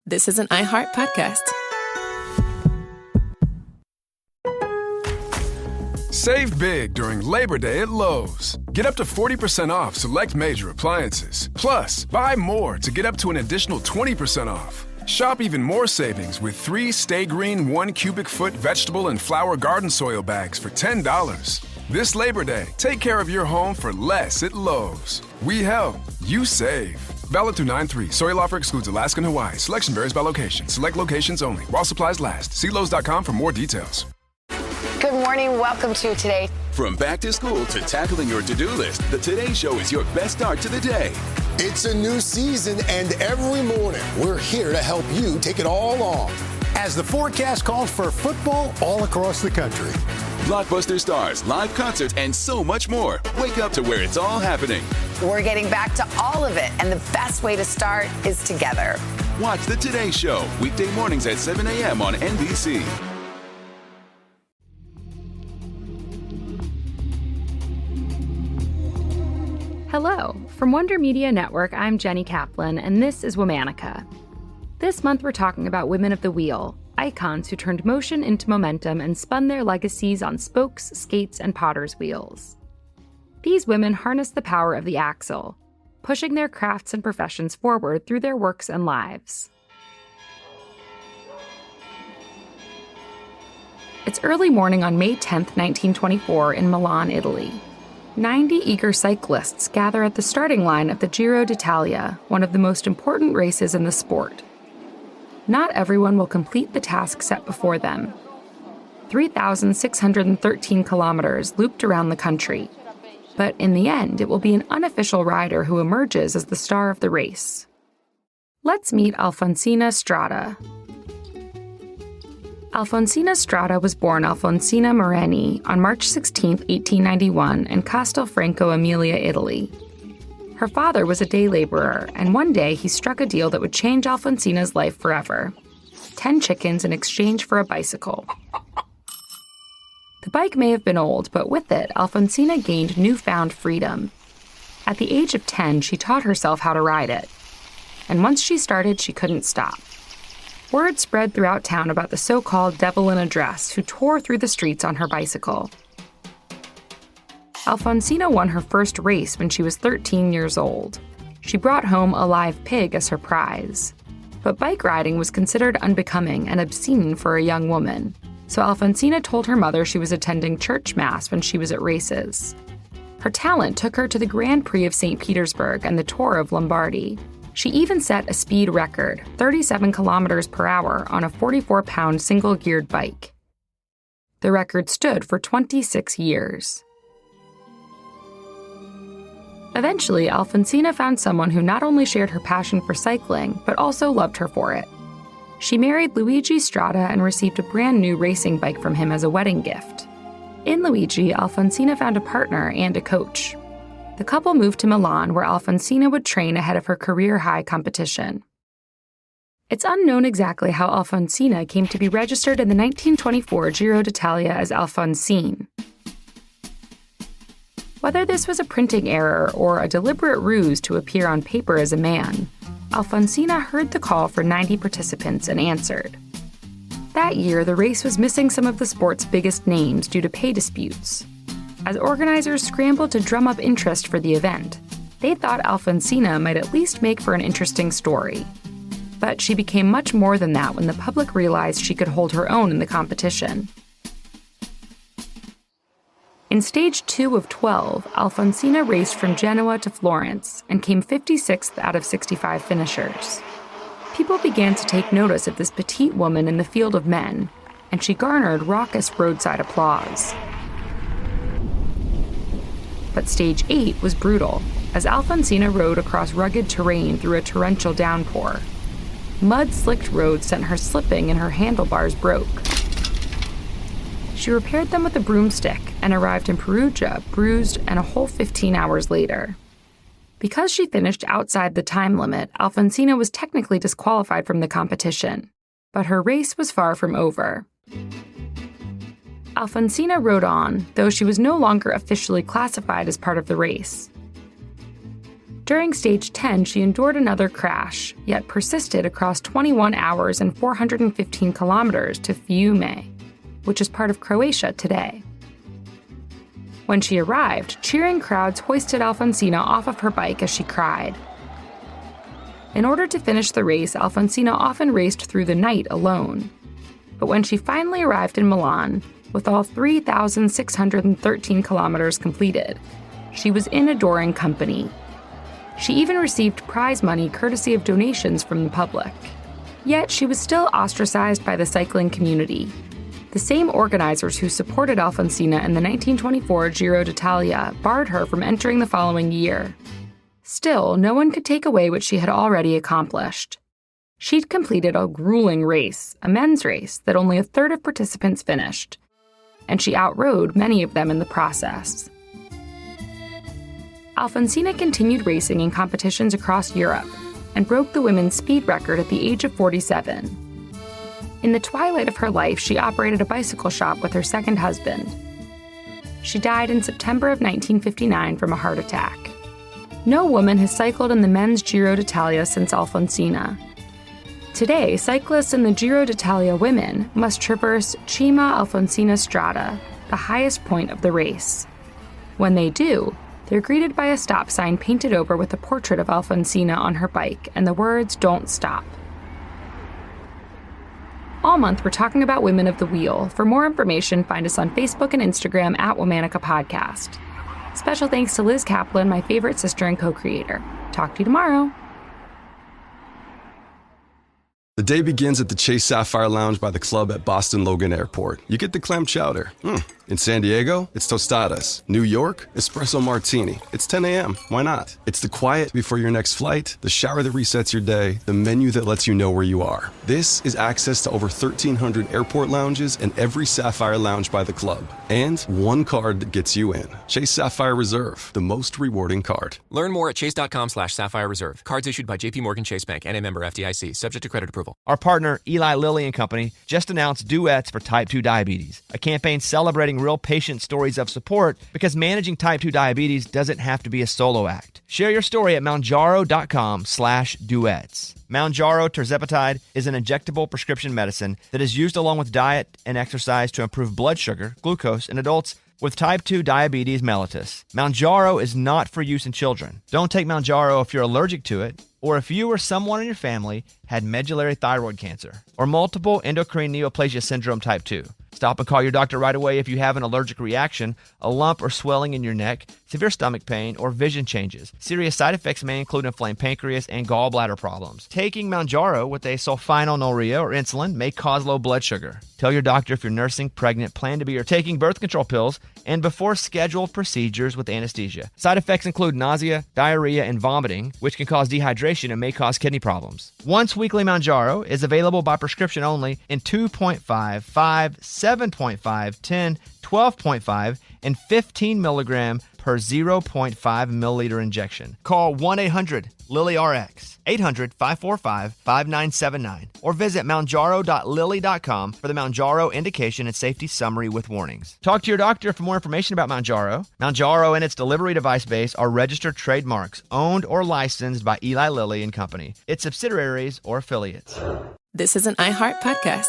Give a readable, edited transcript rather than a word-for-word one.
This is an iHeart podcast. Save big during Labor Day at Lowe's. Get up to 40% off select major appliances. Plus, buy more to get up to an additional 20% off. Shop even more savings with 3 Stay Green 1 cubic foot vegetable and flower garden soil bags for $10. This Labor Day, take care of your home for less at Lowe's. We help, you save. Valid through 9/3. Soil offer excludes Alaska and Hawaii. Selection varies by location. Select locations only. While supplies last. See Lowe's.com for more details. Good morning. Welcome to Today. From back to school to tackling your to-do list, the Today Show is your best start to the day. It's a new season, and every morning we're here to help you take it all on as the forecast calls for football all across the country. Blockbuster stars, live concerts, and so much more. Wake up to where it's all happening. We're getting back to all of it, and the best way to start is together. Watch the Today Show, weekday mornings at 7 a.m. on NBC. Hello. From Wonder Media Network, I'm Jenny Kaplan, and this is Womanica. This month, we're talking about women of the wheel, icons who turned motion into momentum and spun their legacies on spokes, skates, and potter's wheels. These women harnessed the power of the axle, pushing their crafts and professions forward through their works and lives. It's early morning on May 10th, 1924, in Milan, Italy. 90 eager cyclists gather at the starting line of the Giro D'Italia, one of the most important races in the sport. Not everyone will complete the task set before them. 3,613 kilometers looped around the country. But in the end, it will be an unofficial rider who emerges as the star of the race. Let's meet Alfonsina Strada. Alfonsina Strada was born Alfonsina Moreni on March 16, 1891, in Castelfranco Emilia, Italy. Her father was a day laborer, and one day he struck a deal that would change Alfonsina's life forever. 10 chickens in exchange for a bicycle. The bike may have been old, but with it, Alfonsina gained newfound freedom. At the age of 10, she taught herself how to ride it. And once she started, she couldn't stop. Word spread throughout town about the so-called devil in a dress who tore through the streets on her bicycle. Alfonsina won her first race when she was 13 years old. She brought home a live pig as her prize. But bike riding was considered unbecoming and obscene for a young woman, so Alfonsina told her mother she was attending church mass when she was at races. Her talent took her to the Grand Prix of St. Petersburg and the Tour of Lombardy. She even set a speed record, 37 kilometers per hour, on a 44-pound single-geared bike. The record stood for 26 years. Eventually, Alfonsina found someone who not only shared her passion for cycling, but also loved her for it. She married Luigi Strada and received a brand new racing bike from him as a wedding gift. In Luigi, Alfonsina found a partner and a coach. The couple moved to Milan, where Alfonsina would train ahead of her career-high competition. It's unknown exactly how Alfonsina came to be registered in the 1924 Giro D'Italia as Alfonsin. Whether this was a printing error or a deliberate ruse to appear on paper as a man, Alfonsina heard the call for 90 participants and answered. That year, the race was missing some of the sport's biggest names due to pay disputes. As organizers scrambled to drum up interest for the event, they thought Alfonsina might at least make for an interesting story. But she became much more than that when the public realized she could hold her own in the competition. In stage 2 of 12, Alfonsina raced from Genoa to Florence and came 56th out of 65 finishers. People began to take notice of this petite woman in the field of men, and she garnered raucous roadside applause. But stage 8 was brutal, as Alfonsina rode across rugged terrain through a torrential downpour. Mud-slicked roads sent her slipping and her handlebars broke. She repaired them with a broomstick and arrived in Perugia, bruised and a whole 15 hours later. Because she finished outside the time limit, Alfonsina was technically disqualified from the competition, but her race was far from over. Alfonsina rode on, though she was no longer officially classified as part of the race. During stage 10, she endured another crash, yet persisted across 21 hours and 415 kilometers to Fiume, which is part of Croatia today. When she arrived, cheering crowds hoisted Alfonsina off of her bike as she cried. In order to finish the race, Alfonsina often raced through the night alone. But when she finally arrived in Milan, with all 3,613 kilometers completed, she was in adoring company. She even received prize money courtesy of donations from the public. Yet she was still ostracized by the cycling community. The same organizers who supported Alfonsina in the 1924 Giro D'Italia barred her from entering the following year. Still, no one could take away what she had already accomplished. She'd completed a grueling race, a men's race, that only a third of participants finished, and she outrode many of them in the process. Alfonsina continued racing in competitions across Europe and broke the women's speed record at the age of 47. In the twilight of her life, she operated a bicycle shop with her second husband. She died in September of 1959 from a heart attack. No woman has cycled in the men's Giro D'Italia since Alfonsina. Today, cyclists in the Giro D'Italia women must traverse Cima Alfonsina Strada, the highest point of the race. When they do, they're greeted by a stop sign painted over with a portrait of Alfonsina on her bike and the words, "Don't stop." All month, we're talking about women of the wheel. For more information, find us on Facebook and Instagram at Womanica Podcast. Special thanks to Liz Kaplan, my favorite sister and co-creator. Talk to you tomorrow. The day begins at the Chase Sapphire Lounge by the club at Boston Logan Airport. You get the clam chowder. In San Diego, it's tostadas. New York, espresso martini. It's 10 a.m. Why not? It's the quiet before your next flight, the shower that resets your day, the menu that lets you know where you are. This is access to over 1,300 airport lounges and every Sapphire Lounge by the club. And one card that gets you in. Chase Sapphire Reserve, the most rewarding card. Learn more at chase.com/Sapphire Reserve. Cards issued by JPMorgan Chase Bank and a member FDIC, subject to credit approval. Our partner, Eli Lilly and Company, just announced Duets for Type 2 Diabetes, a campaign celebrating real patient stories of support because managing Type 2 diabetes doesn't have to be a solo act. Share your story at mounjaro.com/duets. Mounjaro tirzepatide is an injectable prescription medicine that is used along with diet and exercise to improve blood sugar, glucose, in adults with type 2 diabetes mellitus. Mounjaro is not for use in children. Don't take Mounjaro if you're allergic to it, or if you or someone in your family had medullary thyroid cancer or multiple endocrine neoplasia syndrome type 2. Stop and call your doctor right away if you have an allergic reaction, a lump or swelling in your neck, severe stomach pain, or vision changes. Serious side effects may include inflamed pancreas and gallbladder problems. Taking Mounjaro with a sulfonylurea or insulin may cause low blood sugar. Tell your doctor if you're nursing, pregnant, plan to be, or taking birth control pills, and before scheduled procedures with anesthesia. Side effects include nausea, diarrhea, and vomiting, which can cause dehydration and may cause kidney problems. Once weekly Mounjaro is available by prescription only in 2.5, 5, 7.5, 10, 12.5, and 15 milligram per 0.5 milliliter injection. Call 1-800-LILY-RX, 800-545-5979, or visit mounjaro.lilly.com for the Mounjaro indication and safety summary with warnings. Talk to your doctor for more information about Mounjaro. Mounjaro and its delivery device base are registered trademarks, owned or licensed by Eli Lilly and Company, its subsidiaries or affiliates. This is an iHeart podcast.